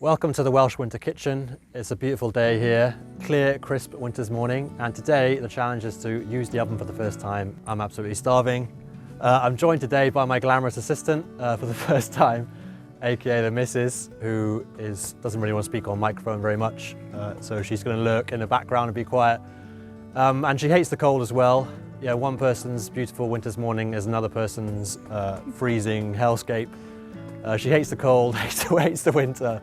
Welcome to the Welsh Winter Kitchen. It's a beautiful day here, clear, crisp winter's morning, and today the challenge is to use the oven for the first time. I'm absolutely starving. I'm joined today by my glamorous assistant for the first time, aka the missus, who doesn't really want to speak on microphone very much, so she's going to lurk in the background and be quiet. And she hates the cold as well. Yeah, one person's beautiful winter's morning is another person's freezing hellscape. She hates the cold, hates the winter.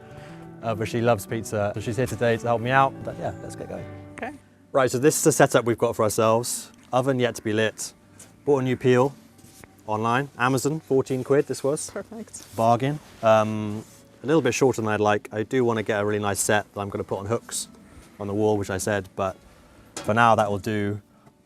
But she loves pizza, so she's here today to help me out. But yeah, let's get going. Okay. Right, so this is the setup we've got for ourselves. Oven yet to be lit. Bought a new peel online, Amazon, 14 quid this was. Perfect. Bargain. A little bit shorter than I'd like. I do want to get a really nice set that I'm going to put on hooks on the wall, which I said, but for now that will do.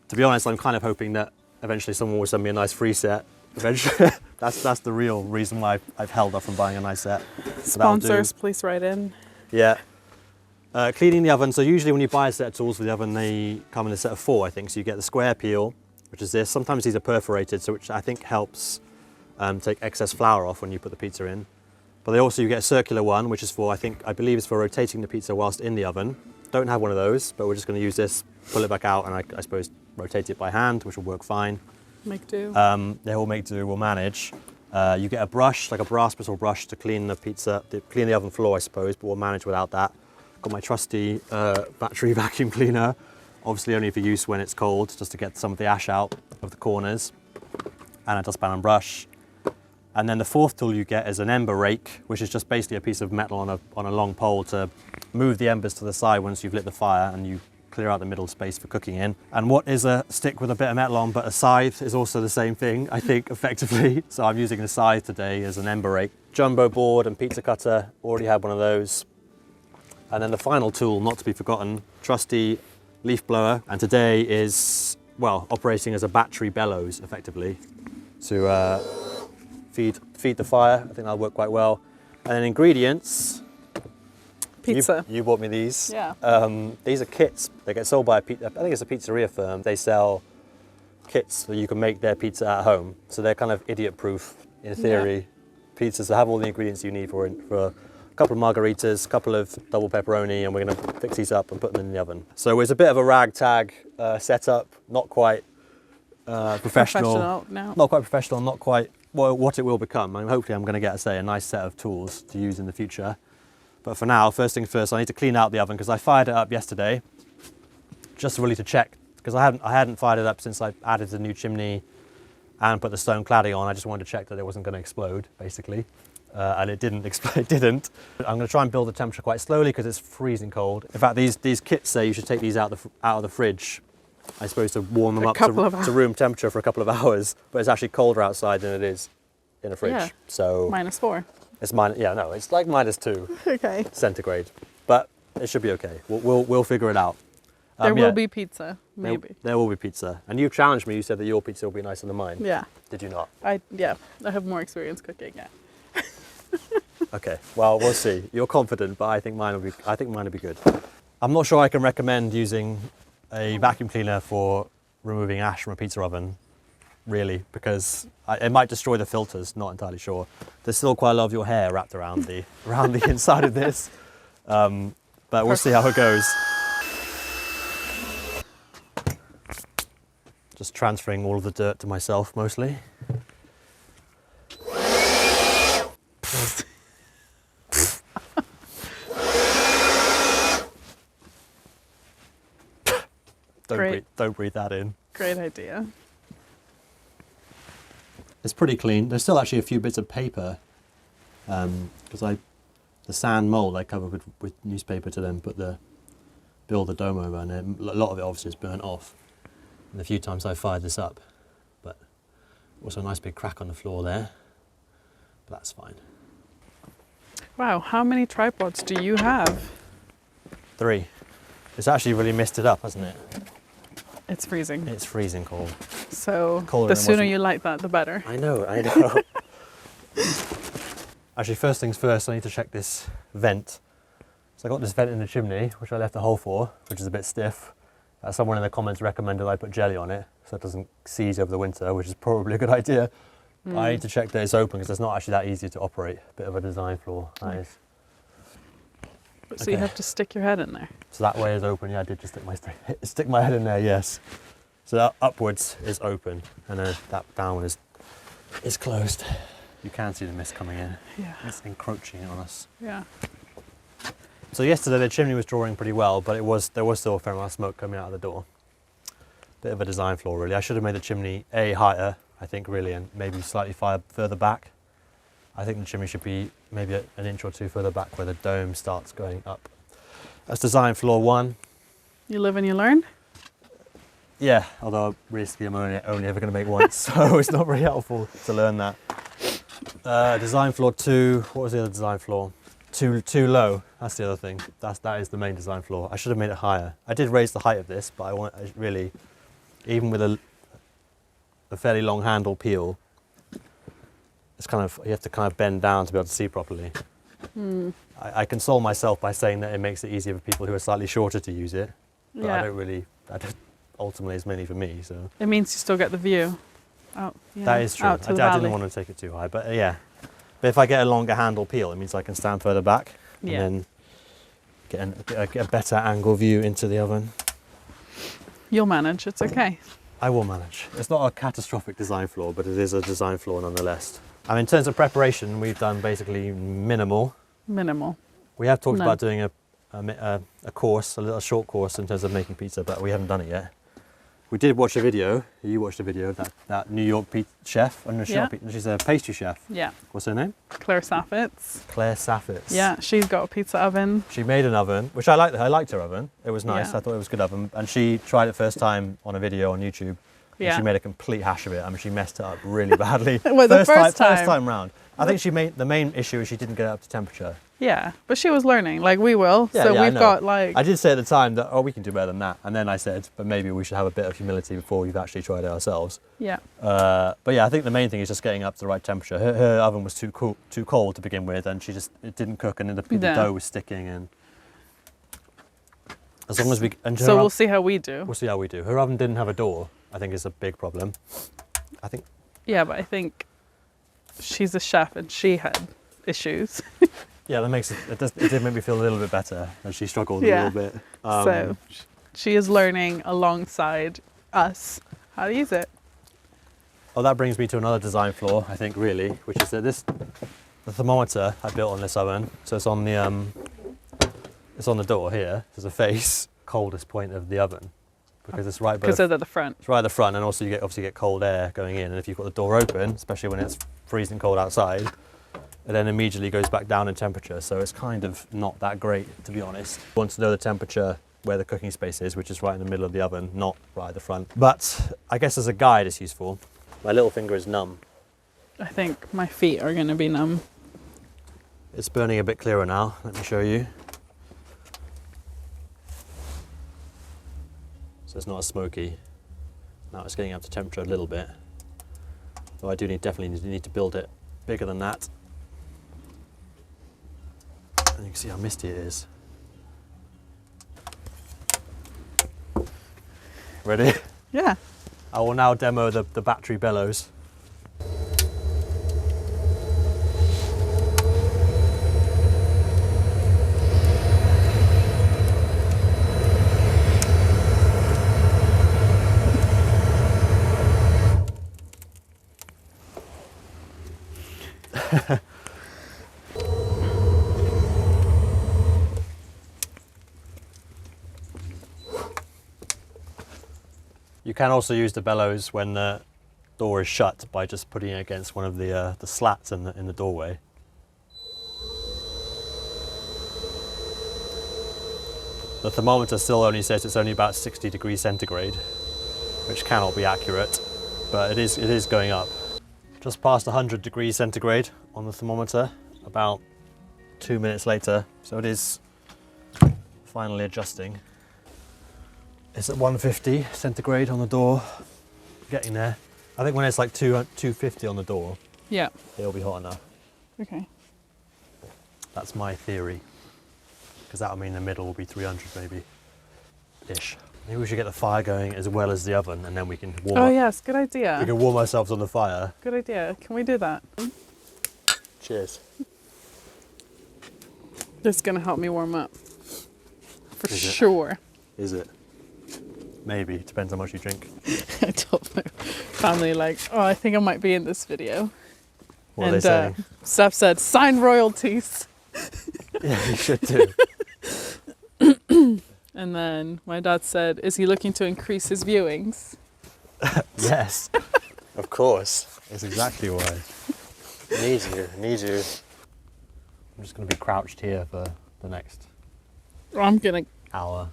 To be honest, I'm kind of hoping that eventually someone will send me a nice free set. Eventually, that's the real reason why I've held off from buying a nice set. So Sponsors, please write in. Yeah. Cleaning the oven. So usually when you buy a set of tools for the oven, they come in a set of 4, I think. So you get the square peel, which is this. Sometimes these are perforated, so which I think helps take excess flour off when you put the pizza in. But you get a circular one, which is for, I believe it's for rotating the pizza whilst in the oven. Don't have one of those, but we're just going to use this, pull it back out, and I suppose rotate it by hand, which will work fine. Make do. They will make do, we'll manage. You get a brush, like a brass bristle brush to clean the clean the oven floor, I suppose, but we'll manage without that. Got my trusty battery vacuum cleaner, obviously only for use when it's cold, just to get some of the ash out of the corners, and a dustpan and brush. And then the fourth tool you get is an ember rake, which is just basically a piece of metal on a long pole to move the embers to the side once you've lit the fire and you clear out the middle space for cooking in. And what is a stick with a bit of metal on, but a scythe is also the same thing, I think, effectively. So I'm using the scythe today as an ember rake. Jumbo board and pizza cutter, already had one of those. And then the final tool, not to be forgotten, trusty leaf blower. And today is, well, operating as a battery bellows, effectively, to feed the fire. I think that'll work quite well. And then ingredients. Pizza. You bought me these. Yeah. These are kits. They get sold by I think it's a pizzeria firm. They sell kits so you can make their pizza at home. So they're kind of idiot-proof, in theory, pizzas that have all the ingredients you need for a couple of margaritas, a couple of double pepperoni, and we're going to fix these up and put them in the oven. So it's a bit of a ragtag setup, not quite professional. No. Not quite professional, not quite what it will become. Hopefully I'm going to get, a nice set of tools to use in the future. But for now, first things first, I need to clean out the oven because I fired it up yesterday, just really to check, because I hadn't fired it up since I added the new chimney and put the stone cladding on. I just wanted to check that it wasn't going to explode, basically, and it didn't explode. It didn't. I'm going to try and build the temperature quite slowly because it's freezing cold. In fact, these kits say you should take these out of the fridge, I suppose, to warm them up to room temperature for a couple of hours. But it's actually colder outside than it is in a fridge. Yeah. So -4. It's it's like -2 Okay. centigrade, but it should be okay. We'll figure it out. There will be pizza, maybe. There will be pizza. And you challenged me, you said that your pizza will be nicer than mine. Yeah. Did you not? I have more experience cooking, yeah. Okay, well, we'll see. You're confident, but I think mine will be good. I'm not sure I can recommend using a vacuum cleaner for removing ash from a pizza oven, really, because it might destroy the filters, not entirely sure. There's still quite a lot of your hair wrapped around the inside of this, but we'll see how it goes. Just transferring all of the dirt to myself, mostly. Don't breathe that in. Great idea. It's pretty clean. There's still actually a few bits of paper because the sand mold I covered with newspaper to then build the dome over, and a lot of it obviously is burnt off. And the few times I fired this up, but also a nice big crack on the floor there. But that's fine. Wow, how many tripods do you have? 3. It's actually really messed it up, hasn't it? It's freezing. It's freezing cold. So Colder the sooner you light that, the better. I know. Actually, first things first, I need to check this vent. So I got this vent in the chimney, which I left a hole for, which is a bit stiff. Someone in the comments recommended I put jelly on it so it doesn't seize over the winter, which is probably a good idea. I need to check that it's open because it's not actually that easy to operate. Bit of a design flaw, that is. So you Okay. have to stick your head in there. So that way is open. Yeah, I did just stick my head in there. Yes. So that upwards is open, and then that down is closed. You can see the mist coming in. Yeah. It's encroaching on us. Yeah. So yesterday the chimney was drawing pretty well, but there was still a fair amount of smoke coming out of the door. Bit of a design flaw, really. I should have made the chimney higher, I think, really, and maybe slightly further back. I think the chimney should be maybe an inch or two further back where the dome starts going up. That's design flaw 1. You live and you learn? Yeah, although realistically I'm only ever going to make once, so it's not very helpful to learn that. Design flaw 2. What was the other design flaw? Too low. That's the other thing. That is the main design flaw. I should have made it higher. I did raise the height of this, but I really, even with a fairly long handle peel, it's you have to kind of bend down to be able to see properly. I console myself by saying that it makes it easier for people who are slightly shorter to use it, but Yeah. ultimately it's mainly for me. So It means you still get the view. Out, yeah, that is true. out to I the didn't valley. want to take it too high, but yeah. But if I get a longer handle peel, it means I can stand further back Yeah. and then get a better angle view into the oven. You'll manage. It's okay. I will manage. It's not a catastrophic design flaw, but it is a design flaw nonetheless. I mean, in terms of preparation, we've done basically minimal. Minimal. We have talked No. about doing a course, a little short course in terms of making pizza, but we haven't done it yet. We did watch a video. You watched a video of that New York chef. And Yeah. she's a pastry chef. Yeah. What's her name? Claire Saffitz. Claire Saffitz. Yeah, she's got a pizza oven. She made an oven, which I liked. I liked her oven. It was nice. Yeah. I thought it was a good oven. And she tried it first time on a video on YouTube. And Yeah. she made a complete hash of it. I mean, she messed it up really badly. Well, the first time. First time round. I think the main issue is she didn't get it up to temperature. Yeah, but she was learning, like we will. Yeah, So yeah, I we've know. got like, I did say at the time that, we can do better than that. And then I said, but maybe we should have a bit of humility before we've actually tried it ourselves. yeah, But yeah, I think the main thing is just getting up to the right temperature. Her oven was too cold to begin with, and it didn't cook, and then the No. dough was sticking. And as long as we, and her so oven- we'll see how we do. we'll see how we do. Her oven didn't have a door. I think is a big problem. I think. Yeah, but I think she's a chef and she had issues. Yeah, that makes it. It did make me feel a little bit better, and she struggled Yeah. a little bit. So she is learning alongside us how to use it. Oh, that brings me to another design flaw, I think, really, which is that the thermometer I built on this oven, so it's on the door here. There's a face, coldest point of the oven, because it's right Because both. they're at the front. It's right at the front, and also you obviously get cold air going in, and if you've got the door open, especially when it's freezing cold outside, it then immediately goes back down in temperature. So it's kind of not that great, to be honest. You want to know the temperature where the cooking space is, which is right in the middle of the oven, not right at the front. But I guess as a guide, it's useful. My little finger is numb. I think my feet are going to be numb. It's burning a bit clearer now. Let me show you. So it's not as smoky. Now it's getting up to temperature a little bit. Though I do definitely need to build it bigger than that. And you can see how misty it is. Ready? Yeah. I will now demo the battery bellows. You can also use the bellows when the door is shut by just putting it against one of the slats in the doorway. The thermometer still only says it's only about 60 degrees centigrade, which cannot be accurate, but it is going up. Just past 100 degrees centigrade on the thermometer, about 2 minutes later, so it is finally adjusting. It's at 150 centigrade on the door, getting there. I think when it's like 250 on the door, Yeah. it'll be hot enough. Okay. That's my theory, because that'll mean the middle will be 300 maybe, ish. Maybe we should get the fire going as well as the oven, and then we can warm Oh up. yes, good We idea. can warm ourselves on the fire. Good idea. Can we do that? Cheers. This is going to help me warm up. For Is it? sure. Is it? Maybe. Depends how much you drink. I told my family, like, oh, I think I might be in this video. What are they saying? Steph said, sign royalties. Yeah, you should do. And then my dad said, is he looking to increase his viewings? Yes, of course. That's exactly why. Need you. I'm just going to be crouched here for the next hour.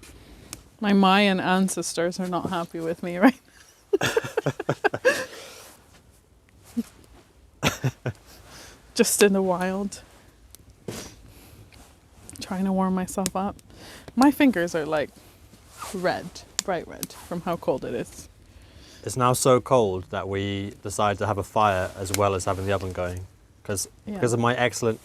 My Mayan ancestors are not happy with me, right? Just in the wild. Trying to warm myself up. My fingers are like red, bright red from how cold it is. It's now so cold that we decided to have a fire as well as having the oven going. Because of my excellent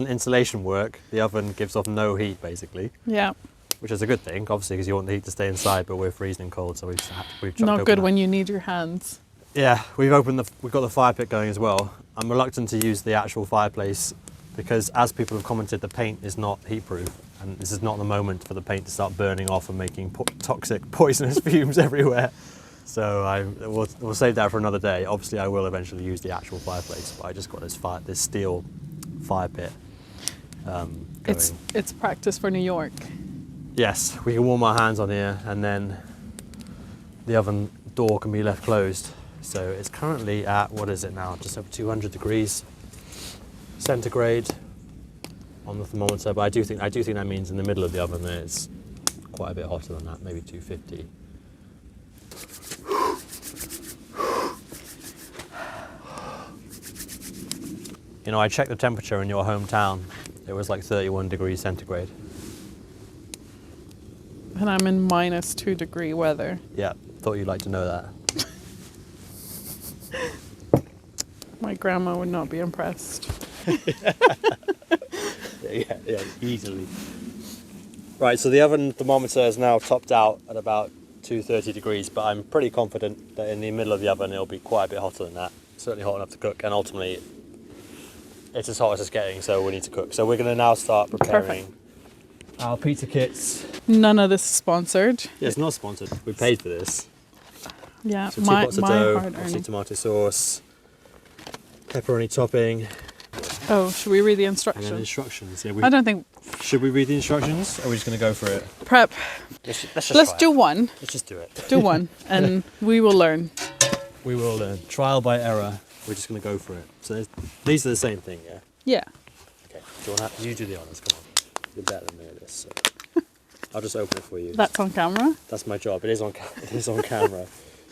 insulation work, the oven gives off no heat basically. Yeah. Which is a good thing, obviously, because you want the heat to stay inside, but we're freezing cold, so we've chucked Not open good that. when you need your hands. Yeah, we've got the fire pit going as well. I'm reluctant to use the actual fireplace because, as people have commented, the paint is not heat proof, and this is not the moment for the paint to start burning off and making toxic, poisonous fumes everywhere. So we'll save that for another day. Obviously, I will eventually use the actual fireplace, but I just got this steel fire pit going. It's practice for New York. Yes, we can warm our hands on here, and then the oven door can be left closed. So it's currently at, what is it now? Just over 200 degrees centigrade on the thermometer. But I do think that means in the middle of the oven there it's quite a bit hotter than that, maybe 250. You know, I checked the temperature in your hometown. It was like 31 degrees centigrade. And I'm in -2 degree weather. Yeah, thought you'd like to know that. My grandma would not be impressed. Yeah, easily. Right, so the oven thermometer is now topped out at about 230 degrees, but I'm pretty confident that in the middle of the oven it'll be quite a bit hotter than that. Certainly hot enough to cook, and ultimately it's as hot as it's getting, so we need to cook. So we're going to now start preparing our pizza kits. None of this is sponsored. Yeah, it's not sponsored. We paid for this. Yeah, So 2 my pots of dough, hard obviously earned. tomato sauce, pepperoni topping, Oh, should we read the and then instructions? instructions. Yeah, I don't think should we read the instructions, or are we just going to go for it? prep. Let's Let's do one. Let's just do it. Do one, and we will learn. We will learn. Trial by error. We're just going to go for it. So these are the same thing, yeah? Yeah. Okay. You do the honours, come on. You're better than me at this. So. I'll just open it for you. That's on camera. That's my job. It is on camera.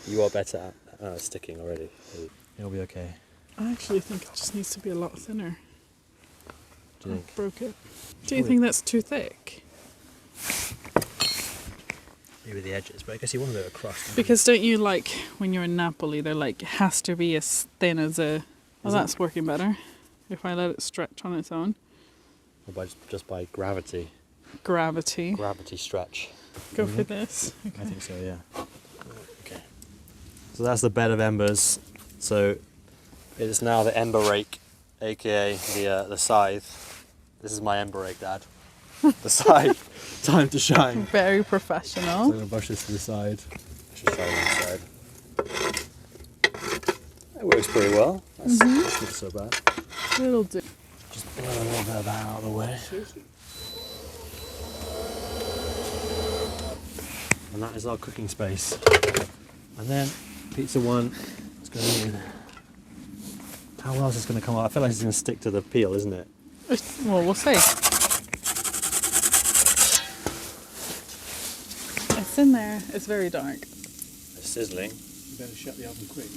You are better at sticking already. It'll be okay. I actually think it just needs to be a lot thinner. Do you think? Broke it. Do you think that's too thick? Maybe the edges, but I guess you want a bit of crust. Because don't you like when you're in Napoli? They're like it has to be as thin as a. Oh, that's working better. If I let it stretch on its own. Or just by gravity. Gravity. Gravity stretch. Go for this. I think so, yeah. Okay. So that's the bed of embers. So it is now the ember rake, aka the scythe. This is my ember rake, Dad. The scythe. Time to shine. Very So professional. I'm gonna brush this to the side. I should try one side. That works pretty well. That's not so bad. It'll do. Just blow a little bit of that out of the way. And that is our cooking space. And then pizza one is going in. How else is it going to come out? I feel like it's going to stick to the peel, isn't it? Well, we'll see. It's in there. It's very dark. It's sizzling. You better shut the oven quick.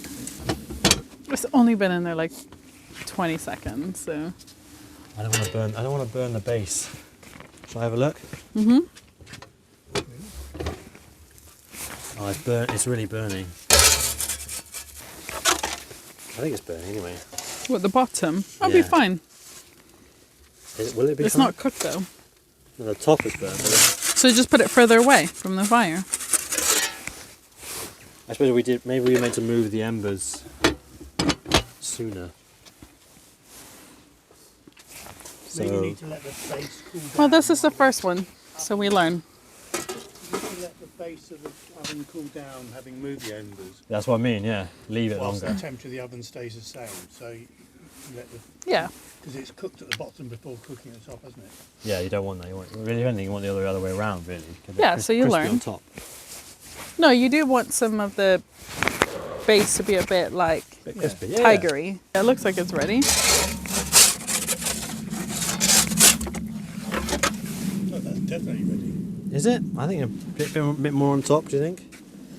It's only been in there like 20 seconds, so. I don't want to burn the base. Shall I have a look? Mhm. Oh, it's really burning. I think it's burning anyway. What, the bottom? That'll Yeah. be fine. Will it be It's fine? not cooked though. No, the top is burnt. So just put it further away from the fire. I suppose maybe we meant to move the embers sooner. Maybe you So need to let the base cool down. Well, this is the first one, so we learn. base of the oven cool down, having moved the embers, That's what I mean, yeah. Leave it whilst longer. the temperature of the oven stays the same. So you let the, Yeah. because it's cooked at the bottom before cooking at the top, hasn't it? Yeah, you don't want that. You want, really, anything, you want the other way around, really. Get it Yeah, so you crispy learn. on top. No, you do want some of the base to be a bit like Bit crispy, yeah. tigery. It looks like it's ready. Oh, that's definitely ready. Is it? I think a bit more on top, do you think?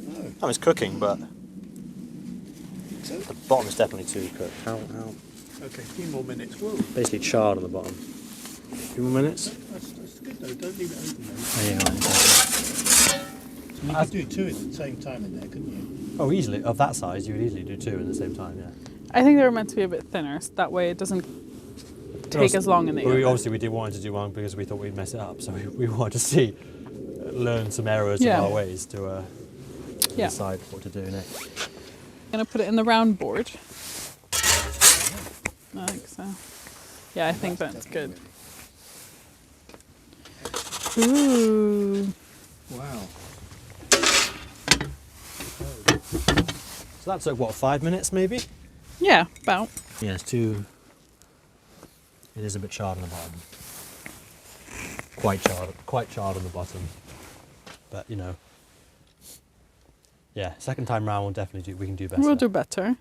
No. Oh, it's cooking, but So, the bottom is definitely too cooked. How? okay, a few more minutes. Whoa. Basically charred on the bottom. A few more minutes? That's good though. Don't leave it open though. Oh, yeah, right, So you could do two at the same time in there, couldn't you? oh, easily. Of that size, you would easily do two at the same time, yeah. I think they were meant to be a bit thinner, so that way it doesn't take as long in the oven. Obviously, we did want to do one because we thought we'd mess it up, so we wanted to learn some errors Yeah. of our ways to Yeah. decide what to do next. I'm gonna put it in the round board. I think so. Yeah, I think that's good. Ooh. Wow. So that took, what, 5 minutes maybe? Yeah, about. Yeah, it's too... It is a bit charred on the bottom. Quite charred on the bottom. But, you know... Yeah, second time round we can do better. We'll do better.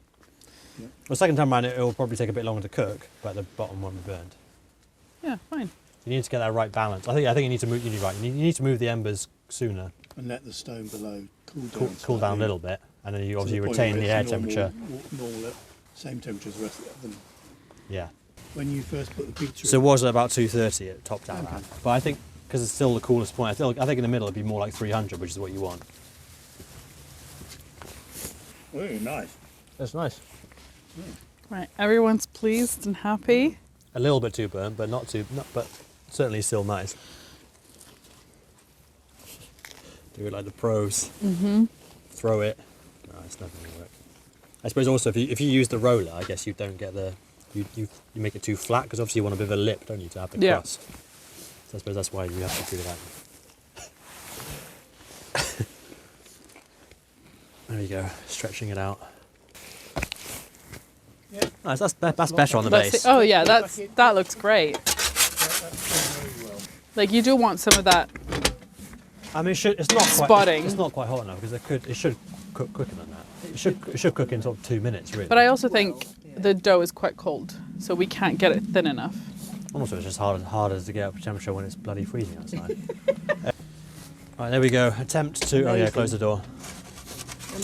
Well, second time round it will probably take a bit longer to cook, but the bottom won't be burned. Yeah, fine. You need to get that right balance. I think you need to move. You're right. You need to move the embers sooner, And let the stone below cool down. cool down a slightly little bit, and then you to obviously the point retain where the it's air normal- temperature. Normal, same temperature as the rest of the oven. Yeah. When you first put the pizza So it in, was at about 230. It topped out Okay. at, but I think because it's still the coolest point. I think in the middle it'd be more like 300, which is what you want. very nice. That's nice. Right, everyone's pleased and happy. A little bit too burnt, but but certainly still nice. Do it like the pros. Mm-hmm. Throw it. No, it's never going to work. I suppose also if you use the roller, I guess you don't get you make it too flat because obviously you want a bit of a lip, don't you, to have the Yeah. crust. So I suppose that's why you have to do that. There you go, stretching it out. Yeah, Nice, that's better on the That's base. it. Oh yeah, that looks great. that's done very well. Like you do want some of that. I mean, it's not quite. Spotting. It's not quite hot enough because it should cook quicker than that. It should cook in sort of 2 minutes, really. But I also think the dough is quite cold, so we can't get it thin enough. And also, it's just harder to get up to temperature when it's bloody freezing outside. Right, there we go. Attempt to. Oh yeah, Amazing. close the door.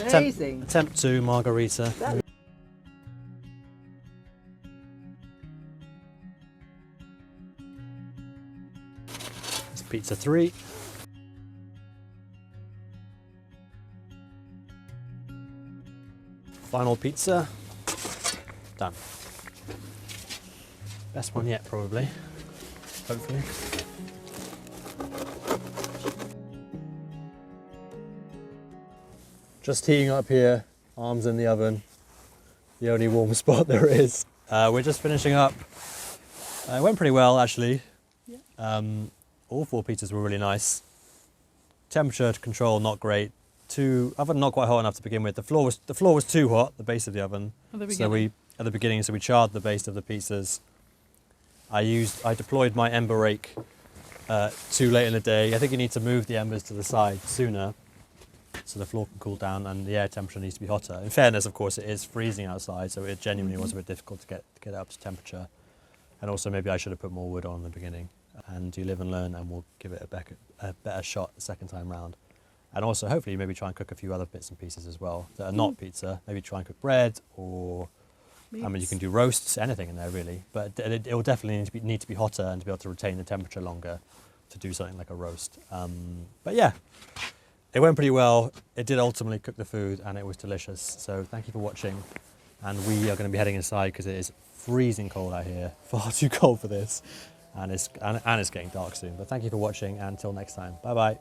Amazing. Attempt to margarita. It's pizza 3. Final pizza. Done. Best one yet, probably. Hopefully. Just heating up here, arms in the oven. The only warm spot there is. We're just finishing up. It went pretty well, actually. All 4 pizzas were really nice. Temperature control not great. Oven not quite hot enough to begin with. The floor was too hot, the base of the oven. At the So at the beginning, we charred the base of the pizzas. I deployed my ember rake too late in the day. I think you need to move the embers to the side sooner, so the floor can cool down and the air temperature needs to be hotter. In fairness, of course, it is freezing outside, so it genuinely was a bit difficult to get it up to temperature. And also, maybe I should have put more wood on in the beginning. And you live and learn, and we'll give it a better shot the second time round. And also, hopefully, maybe try and cook a few other bits and pieces as well that are not pizza. Maybe try and cook bread, or I mean, you can do roasts, anything in there really. But it will definitely need to be hotter and to be able to retain the temperature longer to do something like a roast. But yeah, it went pretty well. It did ultimately cook the food, and it was delicious. So thank you for watching. And we are going to be heading inside because it is freezing cold out here, far too cold for this, and it's getting dark soon. But thank you for watching, and until next time, bye bye.